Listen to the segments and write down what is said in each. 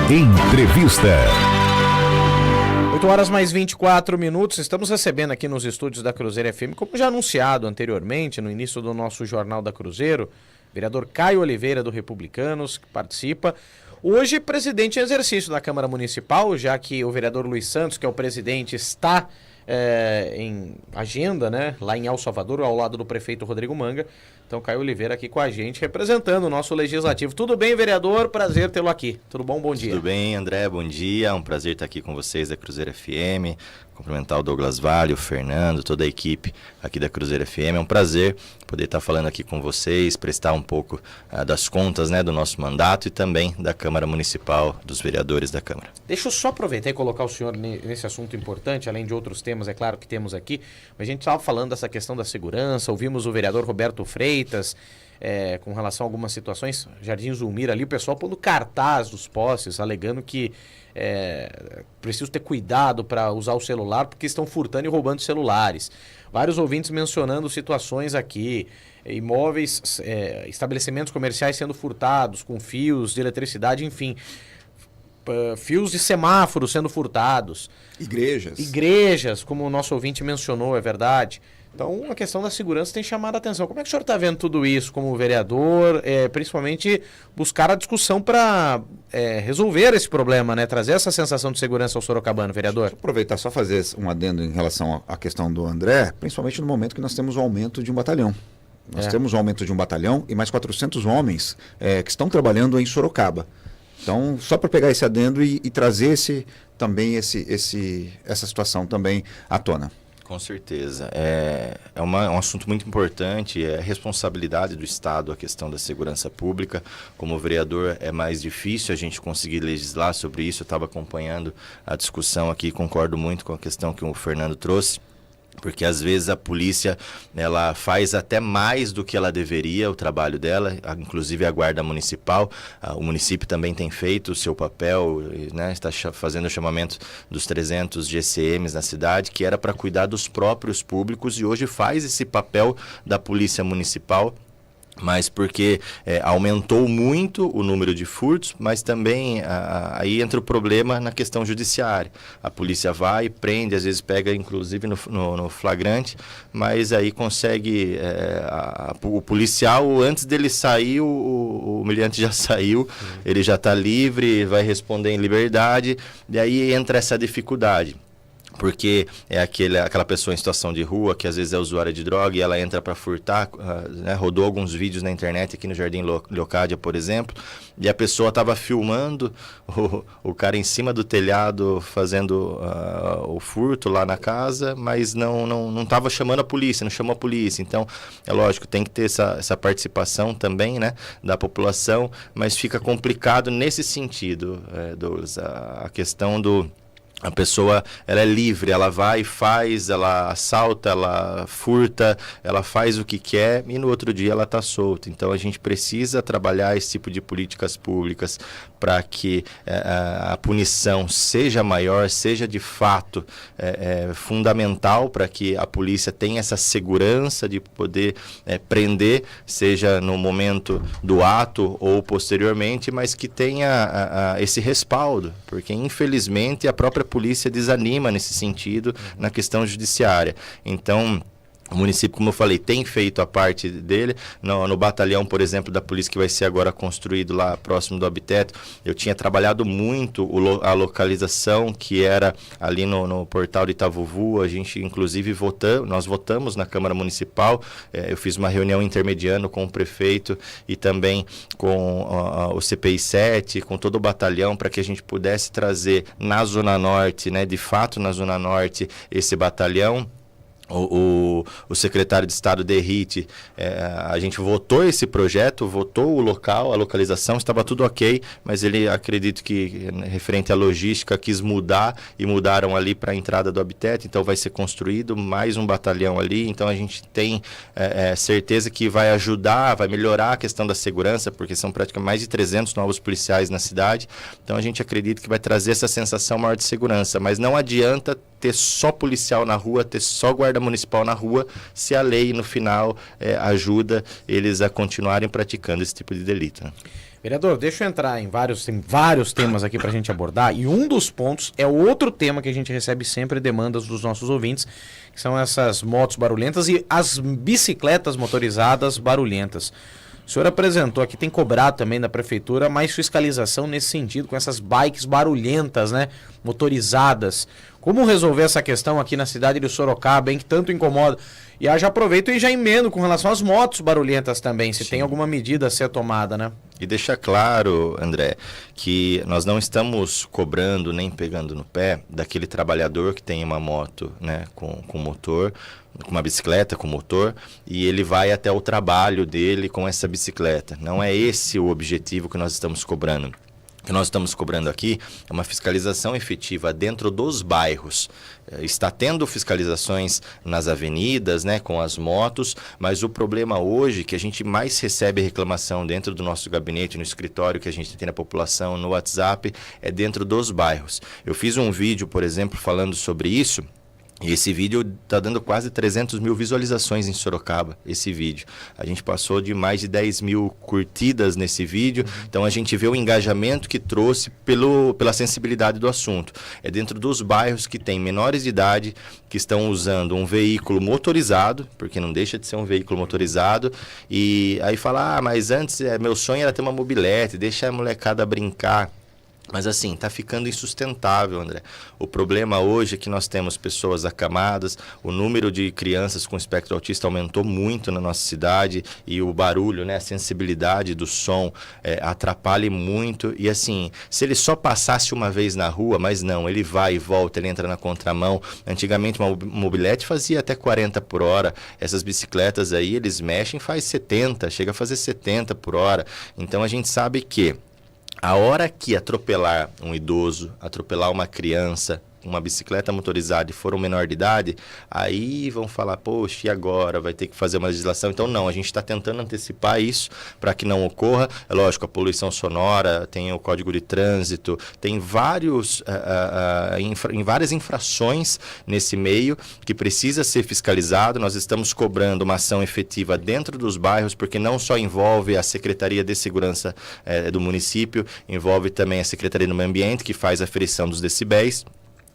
Entrevista. 8 horas mais 24 minutos, estamos recebendo aqui nos estúdios da Cruzeiro FM, como já anunciado anteriormente, no início do nosso Jornal da Cruzeiro, vereador Caio Oliveira do Republicanos, que participa. Hoje, presidente em exercício da Câmara Municipal, já que o vereador Luiz Santos, que é o presidente, está em agenda, né, lá em El Salvador, ao lado do prefeito Rodrigo Manga. Então, Caio Oliveira aqui com a gente, representando o nosso legislativo. Tudo bem, vereador? Prazer tê-lo aqui. Tudo bom? Bom dia. Tudo bem, André? Bom dia. É um prazer estar aqui com vocês da Cruzeiro FM. Cumprimentar o Douglas Vale, o Fernando, toda a equipe aqui da Cruzeiro FM. É um prazer poder estar falando aqui com vocês, prestar um pouco das contas, né, do nosso mandato e também da Câmara Municipal, dos vereadores da Câmara. Deixa eu só aproveitar e colocar o senhor nesse assunto importante, além de outros temas, é claro, que temos aqui. Mas a gente estava falando dessa questão da segurança, ouvimos o vereador Roberto Freitas, com relação a algumas situações, Jardim Zulmira ali, o pessoal pondo cartaz dos postes, alegando que preciso ter cuidado para usar o celular porque estão furtando e roubando celulares. Vários ouvintes mencionando situações aqui, imóveis, estabelecimentos comerciais sendo furtados com fios de eletricidade, enfim, fios de semáforo sendo furtados. Igrejas, como o nosso ouvinte mencionou, é verdade. Então, a questão da segurança tem chamado a atenção. Como é que o senhor está vendo tudo isso como vereador, principalmente buscar a discussão para resolver esse problema, né? Trazer essa sensação de segurança ao sorocabano, vereador? Deixa eu aproveitar só fazer um adendo em relação à questão do André, principalmente no momento que nós temos o aumento de um batalhão. Nós temos o aumento de um batalhão e mais 400 homens que estão trabalhando em Sorocaba. Então, só para pegar esse adendo e trazer essa situação também à tona. Com certeza. É um assunto muito importante, é responsabilidade do Estado a questão da segurança pública. Como vereador é mais difícil a gente conseguir legislar sobre isso. Eu estava acompanhando a discussão aqui, concordo muito com a questão que o Fernando trouxe. Porque às vezes a polícia ela faz até mais do que ela deveria, o trabalho dela, inclusive a Guarda Municipal. O município também tem feito o seu papel, né, está fazendo o chamamento dos 300 GCMs na cidade, que era para cuidar dos próprios públicos, e hoje faz esse papel da Polícia Municipal. Mas porque aumentou muito o número de furtos, mas também aí entra o problema na questão judiciária. A polícia vai e prende, às vezes pega inclusive no flagrante, mas aí consegue, o policial, antes dele sair, o humilhante já saiu, ele já está livre, vai responder em liberdade, e aí entra essa dificuldade. Porque é aquela pessoa em situação de rua, que às vezes é usuária de droga e ela entra para furtar, né? Rodou alguns vídeos na internet aqui no Jardim Leocádia, por exemplo, e a pessoa estava filmando o cara em cima do telhado fazendo o furto lá na casa, mas não estava chamando a polícia, não chamou a polícia. Então, é lógico, tem que ter essa participação também, né, da população, mas fica complicado nesse sentido, Douglas, a questão a pessoa, ela é livre, ela vai, faz, ela assalta, ela furta, ela faz o que quer e no outro dia ela está solta. Então a gente precisa trabalhar esse tipo de políticas públicas para que a punição seja maior, seja de fato fundamental para que a polícia tenha essa segurança de poder prender, seja no momento do ato ou posteriormente, mas que tenha esse respaldo, porque infelizmente a própria polícia desanima nesse sentido na questão judiciária. Então, o município, como eu falei, tem feito a parte dele. No batalhão, por exemplo, da polícia que vai ser agora construído lá próximo do Obteto, eu tinha trabalhado muito a localização que era ali no portal de Itavuvu. A gente, inclusive, nós votamos na Câmara Municipal. Eu fiz uma reunião intermediando com o prefeito e também com o CPI 7, com todo o batalhão, para que a gente pudesse trazer na Zona Norte, né, de fato na Zona Norte, esse batalhão. O secretário de Estado Derrite, a gente votou esse projeto, votou o local, a localização, estava tudo ok, mas ele, acredito que, referente à logística, quis mudar e mudaram ali para a entrada do Obteto, então vai ser construído mais um batalhão ali, então a gente tem certeza que vai ajudar, vai melhorar a questão da segurança, porque são praticamente mais de 300 novos policiais na cidade, então a gente acredita que vai trazer essa sensação maior de segurança, mas não adianta ter só policial na rua, ter só guarda municipal na rua, se a lei no final ajuda eles a continuarem praticando esse tipo de delito, né? Vereador, deixa eu entrar tem vários temas aqui para a gente abordar, e um dos pontos é outro tema que a gente recebe sempre demandas dos nossos ouvintes, que são essas motos barulhentas e as bicicletas motorizadas barulhentas. O senhor apresentou aqui, tem cobrado também da prefeitura mais fiscalização nesse sentido, com essas bikes barulhentas, né, motorizadas. Como resolver essa questão aqui na cidade de Sorocaba, hein, que tanto incomoda? E já aproveito e já emendo com relação às motos barulhentas também, se tem alguma medida a ser tomada, né? E deixar claro, André, que nós não estamos cobrando nem pegando no pé daquele trabalhador que tem uma moto, né, com motor, com uma bicicleta com motor, e ele vai até o trabalho dele com essa bicicleta. Não é esse o objetivo que nós estamos cobrando. O que nós estamos cobrando aqui é uma fiscalização efetiva dentro dos bairros. Está tendo fiscalizações nas avenidas, né, com as motos, mas o problema hoje que a gente mais recebe reclamação dentro do nosso gabinete, no escritório que a gente tem na população, no WhatsApp, é dentro dos bairros. Eu fiz um vídeo, por exemplo, falando sobre isso. E esse vídeo está dando quase 300 mil visualizações em Sorocaba, esse vídeo. A gente passou de mais de 10 mil curtidas nesse vídeo, então a gente vê o engajamento que trouxe pela sensibilidade do assunto. É dentro dos bairros que tem menores de idade, que estão usando um veículo motorizado, porque não deixa de ser um veículo motorizado, e aí fala, mas antes meu sonho era ter uma mobilete, deixa a molecada brincar. Mas assim, está ficando insustentável, André. O problema hoje é que nós temos pessoas acamadas, o número de crianças com espectro autista aumentou muito na nossa cidade e o barulho, né, a sensibilidade do som atrapalha muito. E assim, se ele só passasse uma vez na rua, mas não, ele vai e volta, ele entra na contramão. Antigamente uma mobilete fazia até 40 por hora. Essas bicicletas aí, eles mexem, faz 70, chega a fazer 70 por hora. Então a gente sabe que a hora que atropelar um idoso, atropelar uma criança, uma bicicleta motorizada e for um menor de idade, aí vão falar, poxa, e agora? Vai ter que fazer uma legislação. Então, não, a gente está tentando antecipar isso para que não ocorra. É lógico, a poluição sonora, tem o Código de Trânsito, tem várias infrações nesse meio que precisa ser fiscalizado. Nós estamos cobrando uma ação efetiva dentro dos bairros, porque não só envolve a Secretaria de Segurança do município, envolve também a Secretaria do Meio Ambiente, que faz a aferição dos decibéis.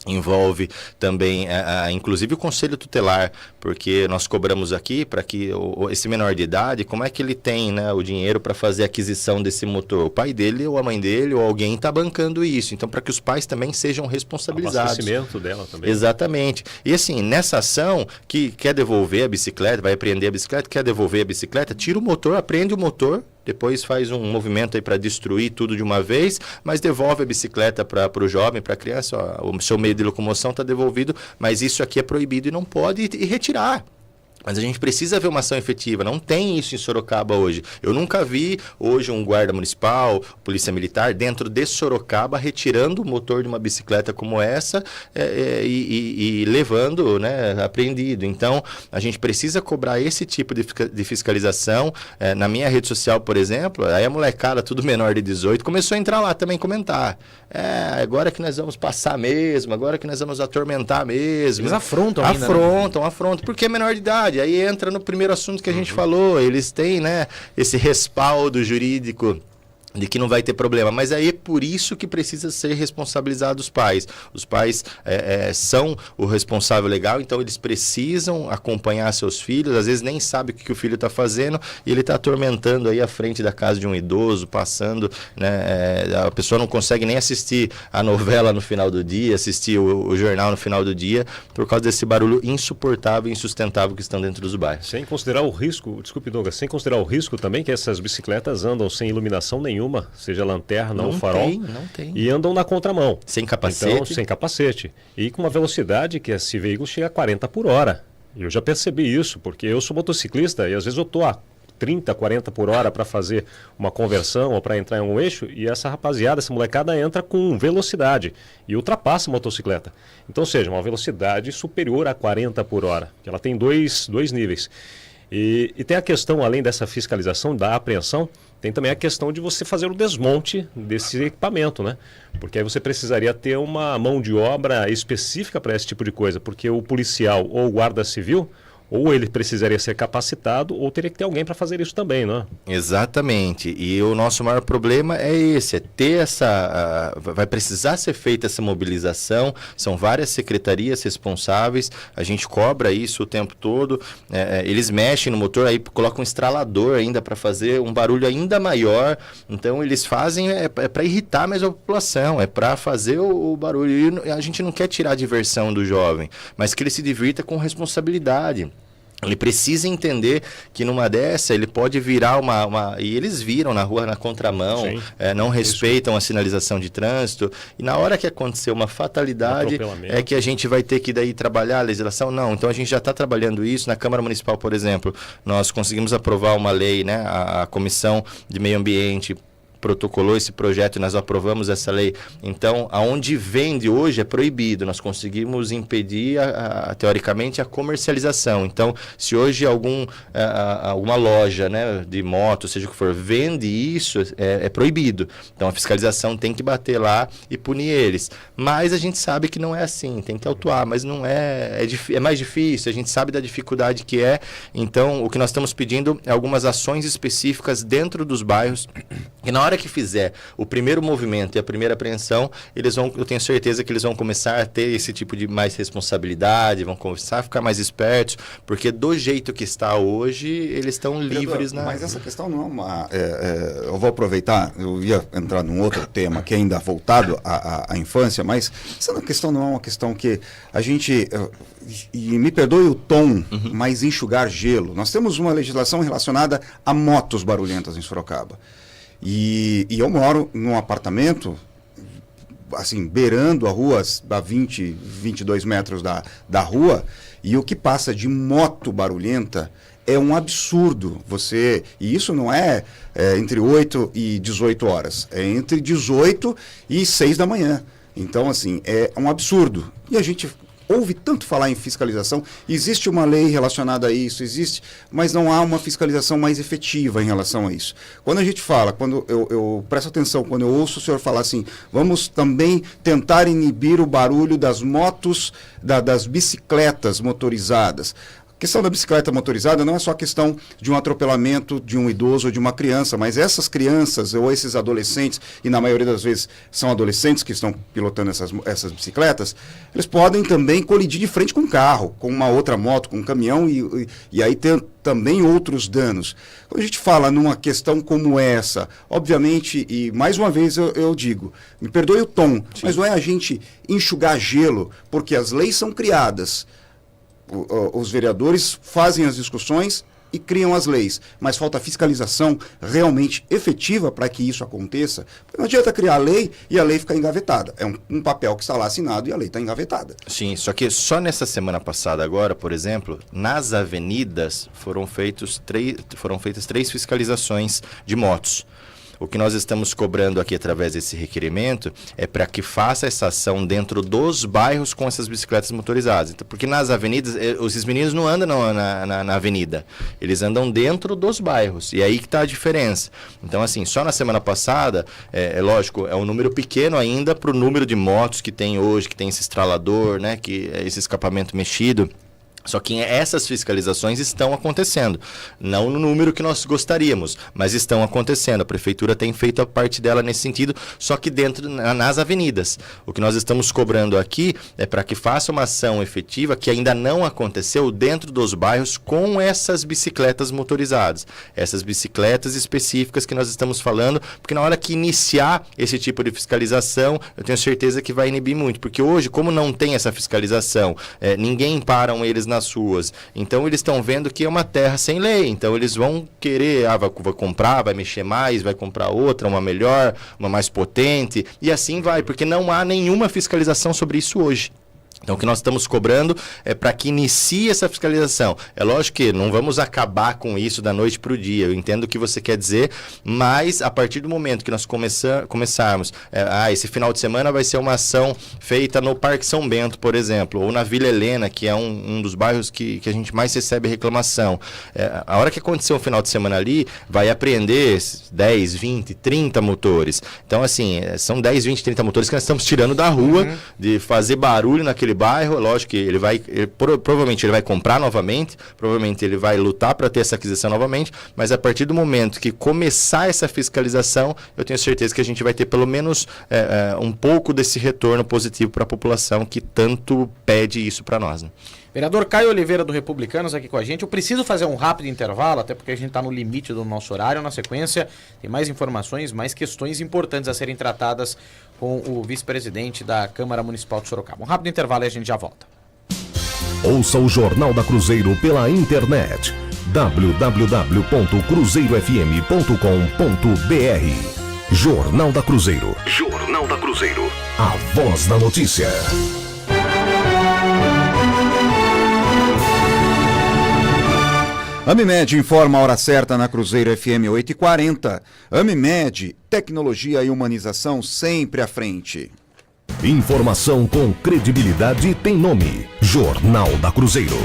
Envolve também, inclusive, o Conselho Tutelar, porque nós cobramos aqui para que esse menor de idade, como é que ele tem, né, o dinheiro para fazer a aquisição desse motor? O pai dele ou a mãe dele ou alguém está bancando isso. Então, para que os pais também sejam responsabilizados. O abastecimento dela também. Exatamente. E assim, nessa ação, que quer devolver a bicicleta, vai apreender a bicicleta, quer devolver a bicicleta, tira o motor, aprende o motor, depois faz um movimento aí para destruir tudo de uma vez, mas devolve a bicicleta para o jovem, para a criança. Ó, o seu meio de locomoção está devolvido, mas isso aqui é proibido e não pode e retirar. Mas a gente precisa ver uma ação efetiva. Não tem isso em Sorocaba hoje. Eu nunca vi hoje um guarda municipal, polícia militar, dentro de Sorocaba, retirando o motor de uma bicicleta como essa e levando, né, apreendido. Então, a gente precisa cobrar esse tipo de fiscalização. Na minha rede social, por exemplo, aí a molecada, tudo menor de 18, começou a entrar lá também comentar. Agora que nós vamos passar mesmo, agora que nós vamos atormentar mesmo. Eles afrontam ainda. Afrontam, porque é menor de idade. Aí entra no primeiro assunto que a gente falou, eles têm, né, esse respaldo jurídico de que não vai ter problema, mas aí é por isso que precisa ser responsabilizado os pais. Os pais são o responsável legal, então eles precisam acompanhar seus filhos, às vezes nem sabe o que o filho está fazendo e ele está atormentando aí à frente da casa de um idoso, passando, né, a pessoa não consegue nem assistir a novela no final do dia, assistir o jornal no final do dia, por causa desse barulho insuportável e insustentável que estão dentro dos bairros. Sem considerar o risco, desculpe Douglas, sem considerar o risco também que essas bicicletas andam sem iluminação nenhuma, seja lanterna ou farol, não tem. E andam na contramão. Sem capacete. Então, sem capacete. E com uma velocidade que esse veículo chega a 40 por hora. Eu já percebi isso, porque eu sou motociclista e às vezes eu estou a 30, 40 por hora para fazer uma conversão ou para entrar em um eixo e essa rapaziada, essa molecada entra com velocidade e ultrapassa a motocicleta. Então, ou seja, uma velocidade superior a 40 por hora, que ela tem dois níveis. E tem a questão, além dessa fiscalização, da apreensão, tem também a questão de você fazer o desmonte desse equipamento, né? Porque aí você precisaria ter uma mão de obra específica para esse tipo de coisa, porque o policial ou o guarda civil, ou ele precisaria ser capacitado, ou teria que ter alguém para fazer isso também, não é? Exatamente. E o nosso maior problema é esse, é ter essa... vai precisar ser feita essa mobilização, são várias secretarias responsáveis, a gente cobra isso o tempo todo, eles mexem no motor, aí colocam um estralador ainda para fazer um barulho ainda maior, então eles fazem para irritar mais a população, é para fazer o barulho. E a gente não quer tirar a diversão do jovem, mas que ele se divirta com responsabilidade. Ele precisa entender que numa dessa ele pode virar e eles viram na rua na contramão, não respeitam a sinalização de trânsito, e na hora que acontecer uma fatalidade é que a gente vai ter que daí trabalhar a legislação. Não, então a gente já está trabalhando isso na Câmara Municipal, por exemplo. Nós conseguimos aprovar uma lei, né? A Comissão de Meio Ambiente protocolou esse projeto e nós aprovamos essa lei. Então, aonde vende hoje é proibido. Nós conseguimos impedir, teoricamente, a comercialização. Então, se hoje alguma loja, né, de moto, seja o que for, vende isso, é proibido. Então, a fiscalização tem que bater lá e punir eles. Mas a gente sabe que não é assim, tem que autuar, mas não é mais difícil, a gente sabe da dificuldade que é. Então, o que nós estamos pedindo é algumas ações específicas dentro dos bairros, e na hora que fizer o primeiro movimento e a primeira apreensão, eu tenho certeza que eles vão começar a ter esse tipo de mais responsabilidade, vão começar a ficar mais espertos, porque do jeito que está hoje, eles estão livres. Mas essa questão não é uma... eu vou aproveitar, eu ia entrar num outro tema que é ainda voltado à infância, mas essa questão não é uma questão que a gente... E me perdoe o tom, mas enxugar gelo. Nós temos uma legislação relacionada a motos barulhentas em Sorocaba. E eu moro num apartamento, assim, beirando a rua, a 20, 22 metros da rua, e o que passa de moto barulhenta é um absurdo. E isso não é entre 8 e 18 horas, é entre 18 e 6 da manhã. Então, assim, é um absurdo. E a gente ouve tanto falar em fiscalização, existe uma lei relacionada a isso, mas não há uma fiscalização mais efetiva em relação a isso. Quando a gente fala, quando eu presto atenção, quando eu ouço o senhor falar assim, vamos também tentar inibir o barulho das motos, das bicicletas motorizadas. A questão da bicicleta motorizada não é só a questão de um atropelamento de um idoso ou de uma criança, mas essas crianças ou esses adolescentes, e na maioria das vezes são adolescentes que estão pilotando essas bicicletas, eles podem também colidir de frente com um carro, com uma outra moto, com um caminhão, e aí tem também outros danos. Quando a gente fala numa questão como essa, obviamente, e mais uma vez eu digo, me perdoe o tom, mas não é a gente enxugar gelo, porque as leis são criadas. Os vereadores fazem as discussões e criam as leis, mas falta fiscalização realmente efetiva para que isso aconteça. Porque não adianta criar a lei e a lei ficar engavetada. É um papel que está lá assinado e a lei está engavetada. Sim, só que só nessa semana passada agora, por exemplo, nas avenidas foram feitas 3 fiscalizações de motos. O que nós estamos cobrando aqui através desse requerimento é para que faça essa ação dentro dos bairros com essas bicicletas motorizadas. Então, porque nas avenidas, esses meninos não andam na avenida, eles andam dentro dos bairros, e aí que está a diferença. Então, assim, só na semana passada, lógico, é um número pequeno ainda para o número de motos que tem hoje, que tem esse estralador, né, que esse escapamento mexido. Só que essas fiscalizações estão acontecendo, não no número que nós gostaríamos, mas estão acontecendo. A prefeitura tem feito a parte dela nesse sentido, só que nas avenidas. O que nós estamos cobrando aqui é para que faça uma ação efetiva que ainda não aconteceu dentro dos bairros com essas bicicletas motorizadas. Essas bicicletas específicas que nós estamos falando, porque na hora que iniciar esse tipo de fiscalização, eu tenho certeza que vai inibir muito. Porque hoje, como não tem essa fiscalização, ninguém param eles nas ruas. Então eles estão vendo que é uma terra sem lei. Então eles vão querer, vai comprar, vai mexer mais, vai comprar outra, uma melhor, uma mais potente, e assim vai, porque não há nenhuma fiscalização sobre isso hoje. Então, o que nós estamos cobrando é para que inicie essa fiscalização. É lógico que não vamos acabar com isso da noite para o dia. Eu entendo o que você quer dizer, mas a partir do momento que nós começarmos, esse final de semana vai ser uma ação feita no Parque São Bento, por exemplo, ou na Vila Helena, que é um dos bairros que a gente mais recebe reclamação. A hora que acontecer um final de semana ali, vai apreender 10, 20, 30 motores. Então, assim, são 10, 20, 30 motores que nós estamos tirando da rua, de fazer barulho naquele aquele bairro, lógico que provavelmente ele vai comprar novamente, provavelmente ele vai lutar para ter essa aquisição novamente, mas a partir do momento que começar essa fiscalização, eu tenho certeza que a gente vai ter pelo menos um pouco desse retorno positivo para a população que tanto pede isso para nós, né? Vereador Caio Oliveira do Republicanos aqui com a gente. Eu preciso fazer um rápido intervalo, até porque a gente está no limite do nosso horário. Na sequência, tem mais informações, mais questões importantes a serem tratadas com o vice-presidente da Câmara Municipal de Sorocaba. Um rápido intervalo e a gente já volta. Ouça o Jornal da Cruzeiro pela internet. www.cruzeirofm.com.br. Jornal da Cruzeiro. Jornal da Cruzeiro. A voz da notícia. Amimed informa a hora certa na Cruzeiro FM 8h40. Amimed, tecnologia e humanização sempre à frente. Informação com credibilidade tem nome. Jornal da Cruzeiro.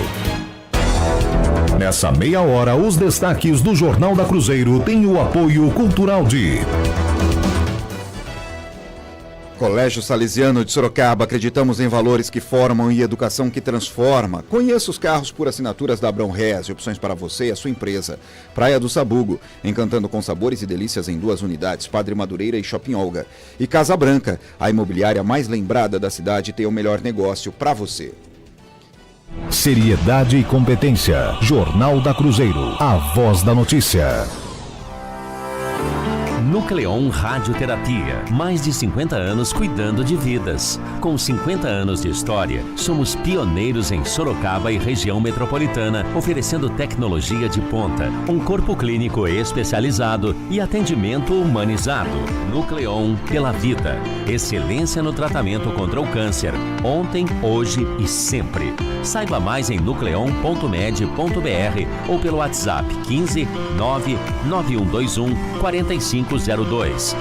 Nessa meia hora, os destaques do Jornal da Cruzeiro têm o apoio cultural de... Colégio Salesiano de Sorocaba, acreditamos em valores que formam e educação que transforma. Conheça os carros por assinaturas da Abrão Rez, opções para você e a sua empresa. Praia do Sabugo, encantando com sabores e delícias em 2 unidades, Padre Madureira e Shopping Olga. E Casa Branca, a imobiliária mais lembrada da cidade, tem o melhor negócio para você. Seriedade e competência. Jornal da Cruzeiro. A voz da notícia. Nucleon Radioterapia. Mais de 50 anos cuidando de vidas. Com 50 anos de história, somos pioneiros em Sorocaba e região metropolitana, oferecendo tecnologia de ponta, um corpo clínico especializado e atendimento humanizado. Nucleon pela vida. Excelência no tratamento contra o câncer. Ontem, hoje e sempre. Saiba mais em nucleon.med.br ou pelo WhatsApp 15 99121 4502,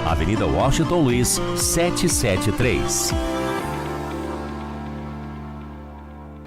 Avenida Washington Luiz, 773.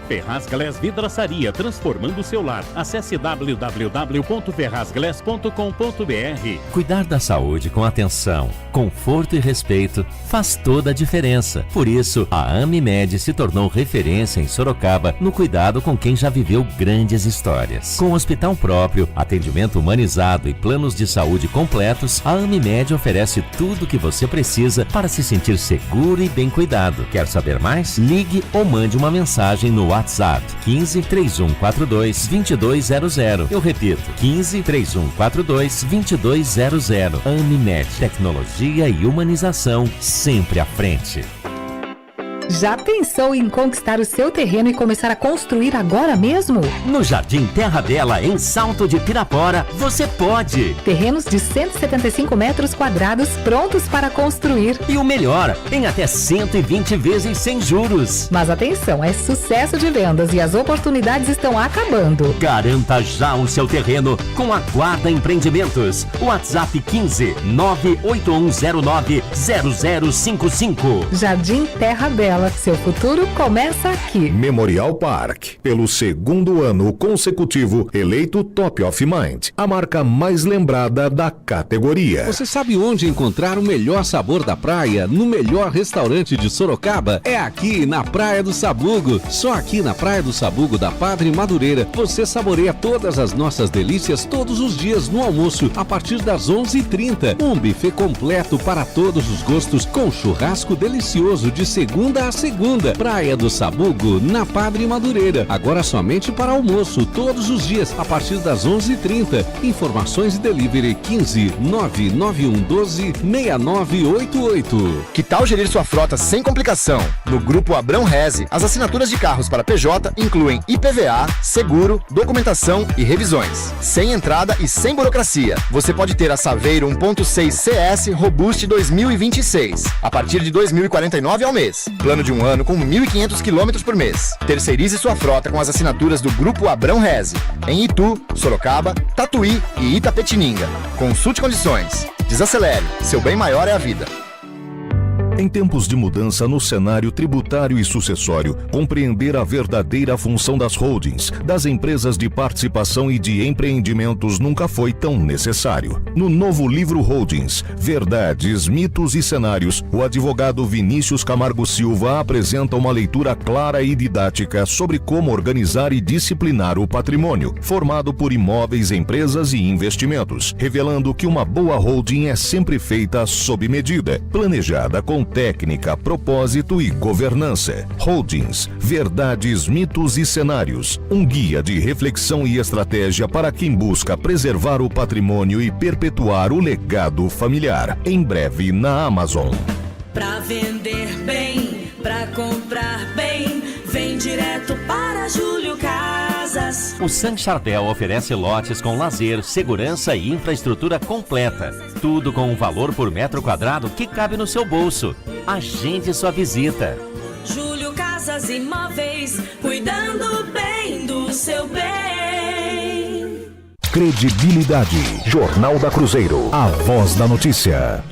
Ferraz Glass Vidraçaria, transformando o seu lar. Acesse www.ferrazglass.com.br. Cuidar da saúde com atenção, conforto e respeito faz toda a diferença. Por isso, a Amimed se tornou referência em Sorocaba no cuidado com quem já viveu grandes histórias. Com hospital próprio, atendimento humanizado e planos de saúde completos, a Amimed oferece tudo o que você precisa para se sentir seguro e bem cuidado. Quer saber mais? Ligue ou mande uma mensagem no WhatsApp 15 3142 2200. Eu repito, 15 3142 2200. Amimed, tecnologia e humanização sempre à frente. Já pensou em conquistar o seu terreno e começar a construir agora mesmo? No Jardim Terra Bela, em Salto de Pirapora, você pode! Terrenos de 175 metros quadrados prontos para construir. E o melhor, em até 120 vezes sem juros. Mas atenção, é sucesso de vendas e as oportunidades estão acabando. Garanta já o seu terreno com a Guarda Empreendimentos. WhatsApp 15 98109 0055. Jardim Terra Bela. Seu futuro começa aqui. Memorial Park, pelo 2º ano consecutivo, eleito Top of Mind, a marca mais lembrada da categoria. Você sabe onde encontrar o melhor sabor da praia no melhor restaurante de Sorocaba? É aqui na Praia do Sabugo. Só aqui na Praia do Sabugo da Padre Madureira você saboreia todas as nossas delícias todos os dias no almoço a partir das 11h30. Um buffet completo para todos os gostos com churrasco delicioso de segunda a segunda. Praia do Sabugo, na Padre Madureira. Agora somente para almoço, todos os dias, a partir das 11h30. Informações e delivery 15 99112 6988. Que tal gerir sua frota sem complicação? No Grupo Abrão Reze, as assinaturas de carros para PJ incluem IPVA, seguro, documentação e revisões. Sem entrada e sem burocracia. Você pode ter a Saveiro 1.6 CS Robust 2026, a partir de R$ 2.049 ao mês. Plano de um ano com 1.500 km por mês. Terceirize sua frota com as assinaturas do Grupo Abrão Reze, em Itu, Sorocaba, Tatuí e Itapetininga. Consulte condições. Desacelere, seu bem maior é a vida. Em tempos de mudança no cenário tributário e sucessório, compreender a verdadeira função das holdings, das empresas de participação e de empreendimentos nunca foi tão necessário. No novo livro Holdings, Verdades, Mitos e Cenários, o advogado Vinícius Camargo Silva apresenta uma leitura clara e didática sobre como organizar e disciplinar o patrimônio, formado por imóveis, empresas e investimentos, revelando que uma boa holding é sempre feita sob medida, planejada com técnica, propósito e governança. Holdings, Verdades, Mitos e Cenários. Um guia de reflexão e estratégia para quem busca preservar o patrimônio e perpetuar o legado familiar. Em breve na Amazon. Pra vender bem, pra comprar bem, vem direto para Júlio Casas. O San Chardel oferece lotes com lazer, segurança e infraestrutura completa. Tudo com um valor por metro quadrado que cabe no seu bolso. Agende sua visita. Júlio Casas Imóveis, cuidando bem do seu bem. Credibilidade. Jornal da Cruzeiro. A voz da notícia.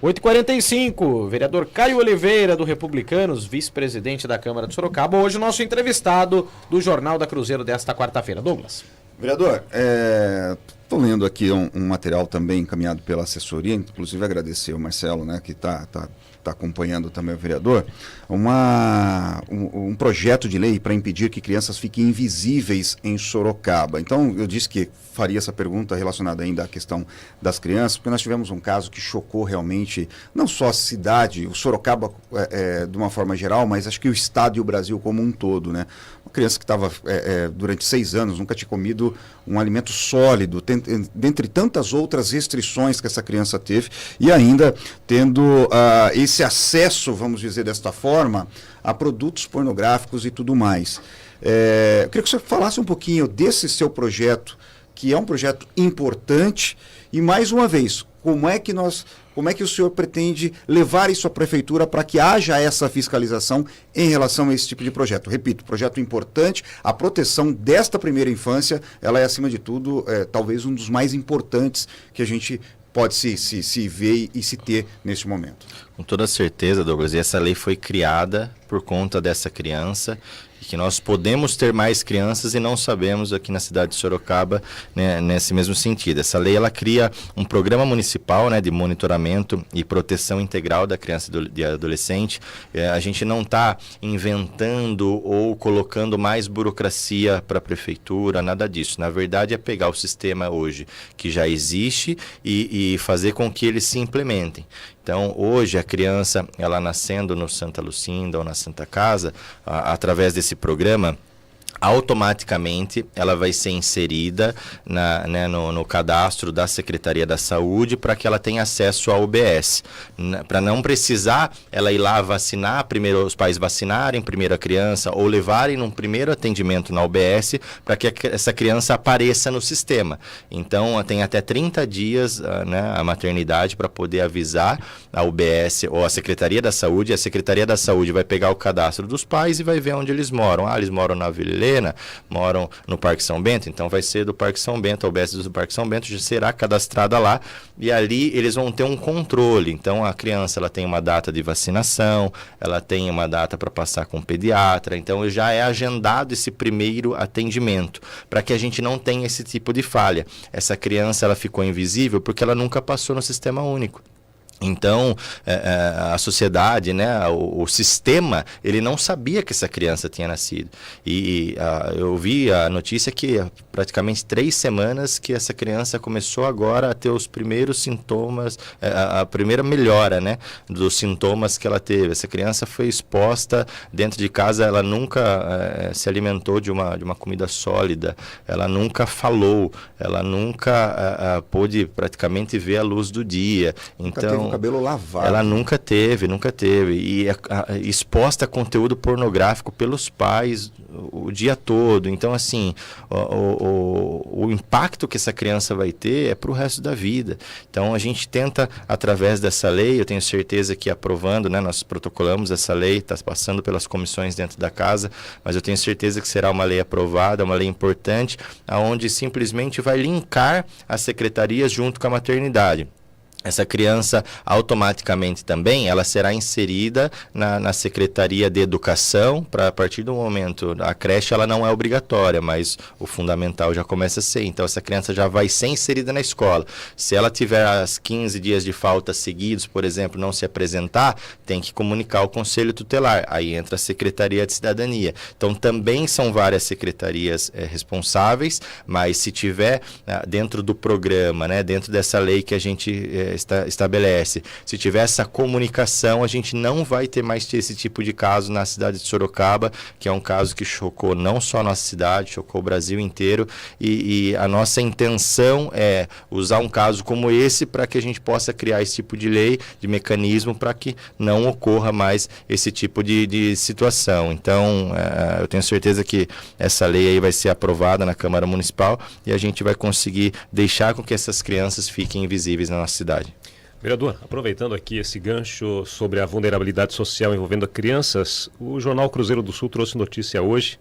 8h45, vereador Caio Oliveira, do Republicanos, vice-presidente da Câmara de Sorocaba, hoje o nosso entrevistado do Jornal da Cruzeiro desta quarta-feira. Douglas. Vereador, estou lendo aqui um material também encaminhado pela assessoria, inclusive agradecer ao Marcelo, né, que está acompanhando também o vereador, um projeto de lei para impedir que crianças fiquem invisíveis em Sorocaba. Então, eu disse que faria essa pergunta relacionada ainda à questão das crianças, porque nós tivemos um caso que chocou realmente, não só a cidade, o Sorocaba de uma forma geral, mas acho que o estado e o Brasil como um todo, né? Uma criança que estava durante 6 anos, nunca tinha comido um alimento sólido, dentre tantas outras restrições que essa criança teve, e ainda tendo esse acesso, vamos dizer desta forma, a produtos pornográficos e tudo mais. Eu queria que você falasse um pouquinho desse seu projeto, que é um projeto importante, e mais uma vez, como é que o senhor pretende levar isso à prefeitura para que haja essa fiscalização em relação a esse tipo de projeto? Repito, projeto importante, a proteção desta primeira infância, ela é acima de tudo, talvez um dos mais importantes que a gente pode se ver e se ter neste momento. Com toda certeza, Douglas, e essa lei foi criada por conta dessa criança, e que nós podemos ter mais crianças e não sabemos aqui na cidade de Sorocaba, né, nesse mesmo sentido. Essa lei, ela cria um programa municipal, né, de monitoramento e proteção integral da criança e adolescente. A gente não está inventando ou colocando mais burocracia para a prefeitura, nada disso. Na verdade, é pegar o sistema hoje que já existe e fazer com que eles se implementem. Então, hoje, a criança, ela nascendo no Santa Lucinda ou na Santa Casa, através desse programa, automaticamente ela vai ser inserida no cadastro da Secretaria da Saúde para que ela tenha acesso ao UBS. Para não precisar ela ir lá vacinar, primeiro os pais vacinarem primeiro a criança ou levarem num primeiro atendimento na UBS para que essa criança apareça no sistema. Então, tem até 30 dias a maternidade para poder avisar a UBS ou a Secretaria da Saúde. A Secretaria da Saúde vai pegar o cadastro dos pais e vai ver onde eles moram. Eles moram na Vila Helena, moram no Parque São Bento, então vai ser do Parque São Bento, a UBS do Parque São Bento já será cadastrada lá, e ali eles vão ter um controle. Então a criança, ela tem uma data de vacinação, ela tem uma data para passar com o pediatra, então já é agendado esse primeiro atendimento, para que a gente não tenha esse tipo de falha. Essa criança, ela ficou invisível porque ela nunca passou no Sistema Único. Então, a sociedade, né, o sistema, ele não sabia que essa criança tinha nascido. E eu vi a notícia que praticamente 3 semanas que essa criança começou agora a ter os primeiros sintomas, a primeira melhora, né, dos sintomas que ela teve. Essa criança foi exposta dentro de casa, ela nunca se alimentou de uma comida sólida, ela nunca falou, ela nunca pôde praticamente ver a luz do dia. Então, cabelo lavado. Ela nunca teve. E exposta a conteúdo pornográfico pelos pais o dia todo. Então, assim, o impacto que essa criança vai ter é para o resto da vida. Então, a gente tenta, através dessa lei, eu tenho certeza que aprovando, né, nós protocolamos essa lei, está passando pelas comissões dentro da casa, mas eu tenho certeza que será uma lei aprovada, uma lei importante, onde simplesmente vai linkar as secretarias junto com a maternidade. essa criança automaticamente também ela será inserida na Secretaria de Educação, para a partir do momento, a creche ela não é obrigatória, mas o fundamental já começa a ser. Então essa criança já vai ser inserida na escola. Se ela tiver as 15 dias de falta seguidos, por exemplo, não se apresentar, tem que comunicar ao Conselho Tutelar. Aí entra a Secretaria de Cidadania. Então também são várias secretarias responsáveis, mas se tiver dentro do programa, né, dentro dessa lei que a gente estabelece, se tiver essa comunicação, a gente não vai ter mais esse tipo de caso na cidade de Sorocaba, que é um caso que chocou não só a nossa cidade, chocou o Brasil inteiro, e a nossa intenção é usar um caso como esse para que a gente possa criar esse tipo de lei, de mecanismo, para que não ocorra mais esse tipo de situação. Então, eu tenho certeza que essa lei aí vai ser aprovada na Câmara Municipal e a gente vai conseguir deixar com que essas crianças fiquem invisíveis na nossa cidade. Vereador, aproveitando aqui esse gancho sobre a vulnerabilidade social envolvendo crianças, o jornal Cruzeiro do Sul trouxe notícia hoje,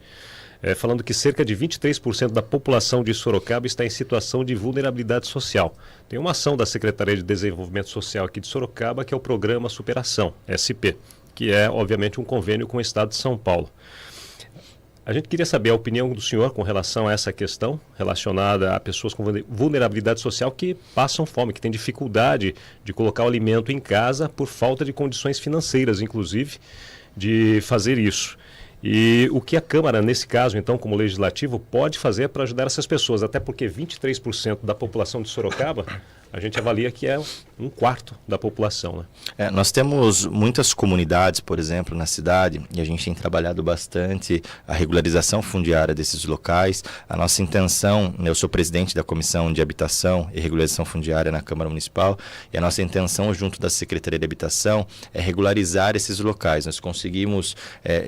falando que cerca de 23% da população de Sorocaba está em situação de vulnerabilidade social. Tem uma ação da Secretaria de Desenvolvimento Social aqui de Sorocaba, que é o Programa Superação, SP, que é, obviamente, um convênio com o Estado de São Paulo. A gente queria saber a opinião do senhor com relação a essa questão relacionada a pessoas com vulnerabilidade social que passam fome, que têm dificuldade de colocar o alimento em casa por falta de condições financeiras, inclusive, de fazer isso. E o que a Câmara, nesse caso, então, como legislativo, pode fazer para ajudar essas pessoas, até porque 23% da população de Sorocaba, a gente avalia que é um quarto da população, né? Nós temos muitas comunidades, por exemplo, na cidade, e a gente tem trabalhado bastante a regularização fundiária desses locais. A nossa intenção, eu sou presidente da Comissão de Habitação e Regularização Fundiária na Câmara Municipal, e a nossa intenção, junto da Secretaria de Habitação, é regularizar esses locais. Nós conseguimos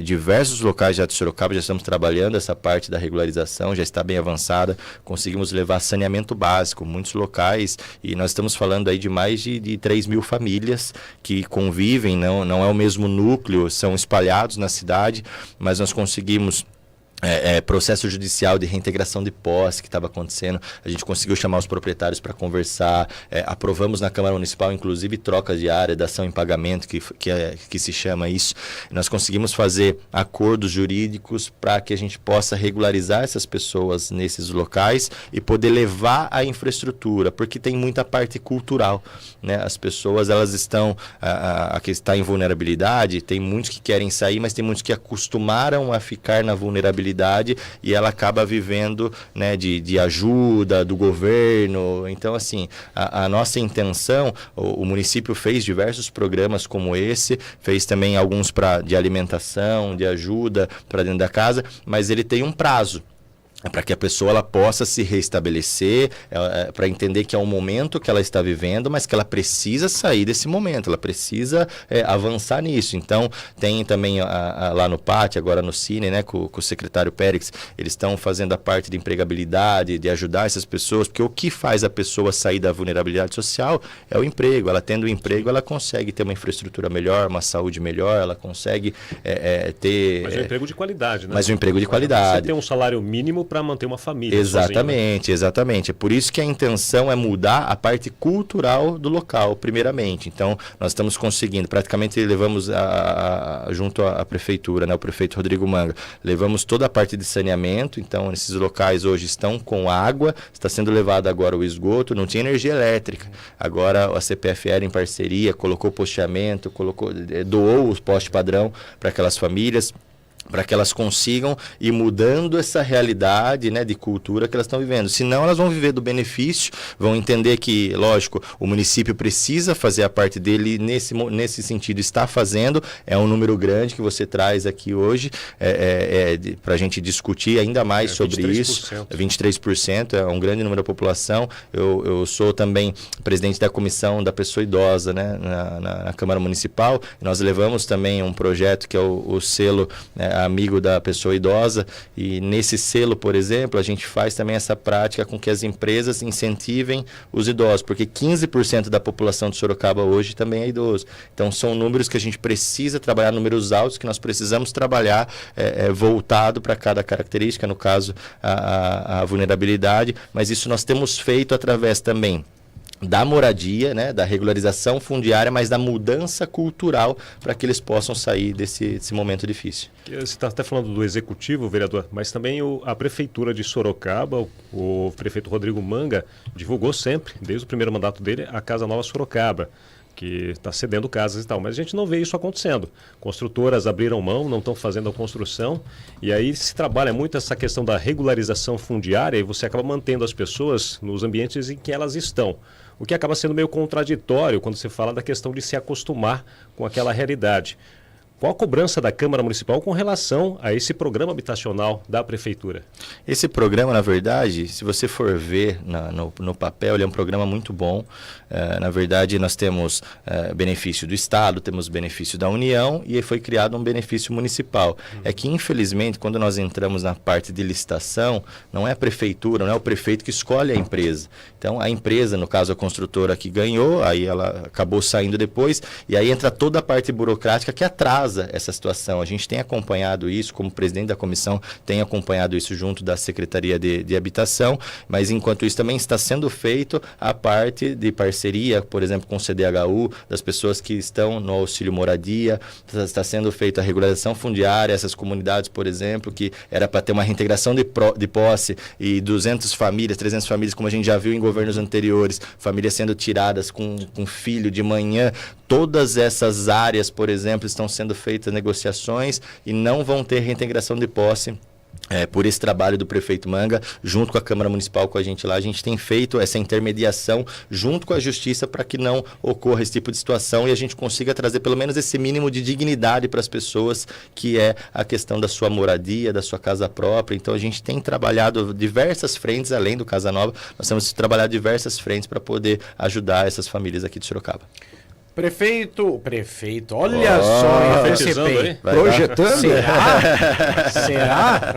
diversos locais já de Sorocaba, já estamos trabalhando essa parte da regularização, já está bem avançada, conseguimos levar saneamento básico, muitos locais, e nós estamos falando aí de mais de 3 mil famílias que convivem, não é o mesmo núcleo, são espalhados na cidade, mas nós conseguimos... processo judicial de reintegração de posse que estava acontecendo, a gente conseguiu chamar os proprietários para conversar, aprovamos na Câmara Municipal, inclusive, troca de área, dação em pagamento, que se chama isso. Nós conseguimos fazer acordos jurídicos para que a gente possa regularizar essas pessoas nesses locais e poder levar a infraestrutura, porque tem muita parte cultural, né? As pessoas, elas estão, que está em vulnerabilidade, tem muitos que querem sair, mas tem muitos que acostumaram a ficar na vulnerabilidade e ela acaba vivendo, né, de ajuda do governo. Então, assim, a nossa intenção, o município fez diversos programas como esse, fez também alguns de alimentação, de ajuda para dentro da casa, mas ele tem um prazo. Para que a pessoa ela possa se restabelecer, para entender que é um momento que ela está vivendo, mas que ela precisa sair desse momento, ela precisa avançar nisso. Então, tem também lá no PAT, agora no Cine, né, com o secretário Périx, eles estão fazendo a parte de empregabilidade, de ajudar essas pessoas, porque o que faz a pessoa sair da vulnerabilidade social é o emprego. Ela tendo um emprego, ela consegue ter uma infraestrutura melhor, uma saúde melhor, ela consegue ter... Mas é um emprego de qualidade, né? Mas um emprego de qualidade. Você tem um salário mínimo para manter uma família. Exatamente, sozinho, né? Exatamente. É por isso que a intenção é mudar a parte cultural do local, primeiramente. Então, nós estamos conseguindo, praticamente levamos junto à prefeitura, né, o prefeito Rodrigo Manga, levamos toda a parte de saneamento. Então, esses locais hoje estão com água, está sendo levado agora o esgoto, não tinha energia elétrica. Agora a CPFL, em parceria, colocou posteamento, doou os postes padrão para aquelas famílias, para que elas consigam ir mudando essa realidade, né, de cultura que elas estão vivendo. Senão elas vão viver do benefício, vão entender que, lógico, o município precisa fazer a parte dele, nesse sentido está fazendo, é um número grande que você traz aqui hoje, para a gente discutir ainda mais sobre 23%. Isso. 23%, é um grande número da população. Eu sou também presidente da comissão da pessoa idosa, né, na Câmara Municipal. Nós levamos também um projeto que é o selo, amigo da pessoa idosa, e nesse selo, por exemplo, a gente faz também essa prática com que as empresas incentivem os idosos, porque 15% da população de Sorocaba hoje também é idoso. Então são números que a gente precisa trabalhar, números altos que nós precisamos trabalhar voltado para cada característica, no caso a vulnerabilidade, mas isso nós temos feito através também da moradia, né, da regularização fundiária, mas da mudança cultural para que eles possam sair desse momento difícil. Você está até falando do executivo, vereador, mas também a Prefeitura de Sorocaba, o prefeito Rodrigo Manga, divulgou sempre, desde o primeiro mandato dele, a Casa Nova Sorocaba, que está cedendo casas e tal, mas a gente não vê isso acontecendo. Construtoras abriram mão, não estão fazendo a construção, e aí se trabalha muito essa questão da regularização fundiária e você acaba mantendo as pessoas nos ambientes em que elas estão. O que acaba sendo meio contraditório quando você fala da questão de se acostumar com aquela realidade. Qual a cobrança da Câmara Municipal com relação a esse programa habitacional da Prefeitura? Esse programa, na verdade, se você for ver no papel, ele é um programa muito bom. Na verdade, nós temos benefício do Estado, temos benefício da União e foi criado um benefício municipal. É que, infelizmente, quando nós entramos na parte de licitação, não é a Prefeitura, não é o prefeito que escolhe a empresa. Então, a empresa, no caso a construtora que ganhou, aí ela acabou saindo depois, e aí entra toda a parte burocrática que atrasa essa situação. A gente tem acompanhado isso, como presidente da comissão, tem acompanhado isso junto da Secretaria de Habitação, mas enquanto isso também está sendo feito a parte de parceria, por exemplo, com o CDHU, das pessoas que estão no auxílio moradia, está sendo feita a regularização fundiária, essas comunidades, por exemplo, que era para ter uma reintegração de posse e 200 famílias, 300 famílias, como a gente já viu em governos anteriores, famílias sendo tiradas com filho de manhã, todas essas áreas, por exemplo, estão sendo feitas negociações e não vão ter reintegração de posse. Por esse trabalho do prefeito Manga, junto com a Câmara Municipal, com a gente lá, a gente tem feito essa intermediação junto com a Justiça para que não ocorra esse tipo de situação e a gente consiga trazer pelo menos esse mínimo de dignidade para as pessoas, que é a questão da sua moradia, da sua casa própria. Então a gente tem trabalhado diversas frentes, além do Casa Nova, nós temos trabalhado diversas frentes para poder ajudar essas famílias aqui de Sorocaba. Prefeito, olha só, projetando. Será?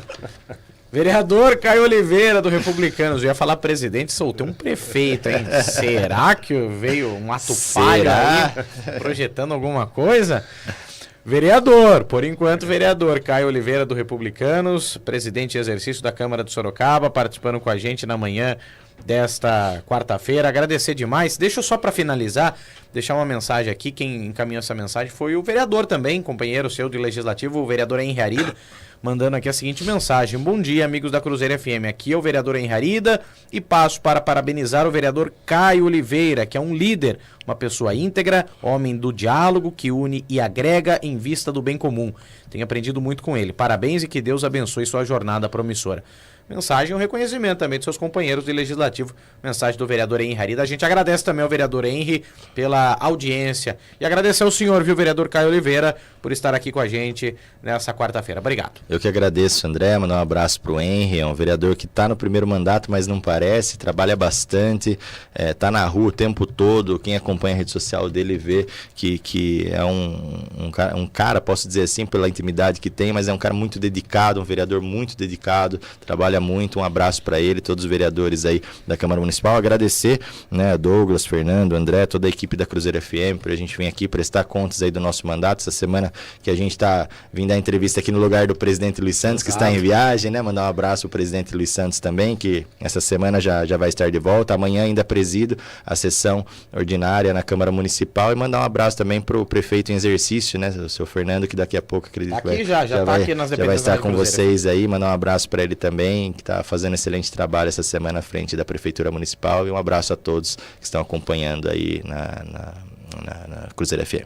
Vereador Caio Oliveira, do Republicanos. Eu ia falar presidente, soltei um prefeito, hein? Será que veio um ato falho aí, projetando alguma coisa? Vereador, por enquanto, vereador Caio Oliveira, do Republicanos, presidente em exercício da Câmara de Sorocaba, participando com a gente na manhã desta quarta-feira. Agradecer demais. Deixa eu só para finalizar, deixar uma mensagem aqui. Quem encaminhou essa mensagem foi o vereador também, companheiro seu de legislativo, o vereador Henri Arida, mandando aqui a seguinte mensagem: bom dia, amigos da Cruzeiro FM, aqui é o vereador Henri Arida e passo para parabenizar o vereador Caio Oliveira, que é um líder, uma pessoa íntegra, homem do diálogo, que une e agrega em vista do bem comum. Tenho aprendido muito com ele. Parabéns e que Deus abençoe sua jornada promissora. Mensagem e um reconhecimento também dos seus companheiros de legislativo. Mensagem do vereador Henri Arida. A gente agradece também ao vereador Henri pela audiência. E agradecer ao senhor, viu, vereador Caio Oliveira, por estar aqui com a gente nessa quarta-feira. Obrigado. Eu que agradeço, André. Mandar um abraço para o Henri. É um vereador que está no primeiro mandato, mas não parece. Trabalha bastante. Está na rua o tempo todo. Quem acompanha a rede social dele vê que é um cara, posso dizer assim, pela intimidade que tem, mas é um cara muito dedicado, um vereador muito dedicado. Trabalha muito, um abraço para ele, todos os vereadores aí da Câmara Municipal. Agradecer, né, Douglas, Fernando, André, toda a equipe da Cruzeiro FM, por a gente vir aqui prestar contas aí do nosso mandato. Essa semana que a gente está vindo dar entrevista aqui no lugar do presidente Luiz Santos, que está em viagem, né? Mandar um abraço ao presidente Luiz Santos também, que essa semana já vai estar de volta. Amanhã ainda presido a sessão ordinária na Câmara Municipal, e mandar um abraço também para o prefeito em exercício, né, o seu Fernando, que daqui a pouco acredito que já vai estar com vocês aí. Mandar um abraço para ele também, que está fazendo excelente trabalho essa semana à frente da Prefeitura Municipal, e um abraço a todos que estão acompanhando aí na Cruzeiro FM.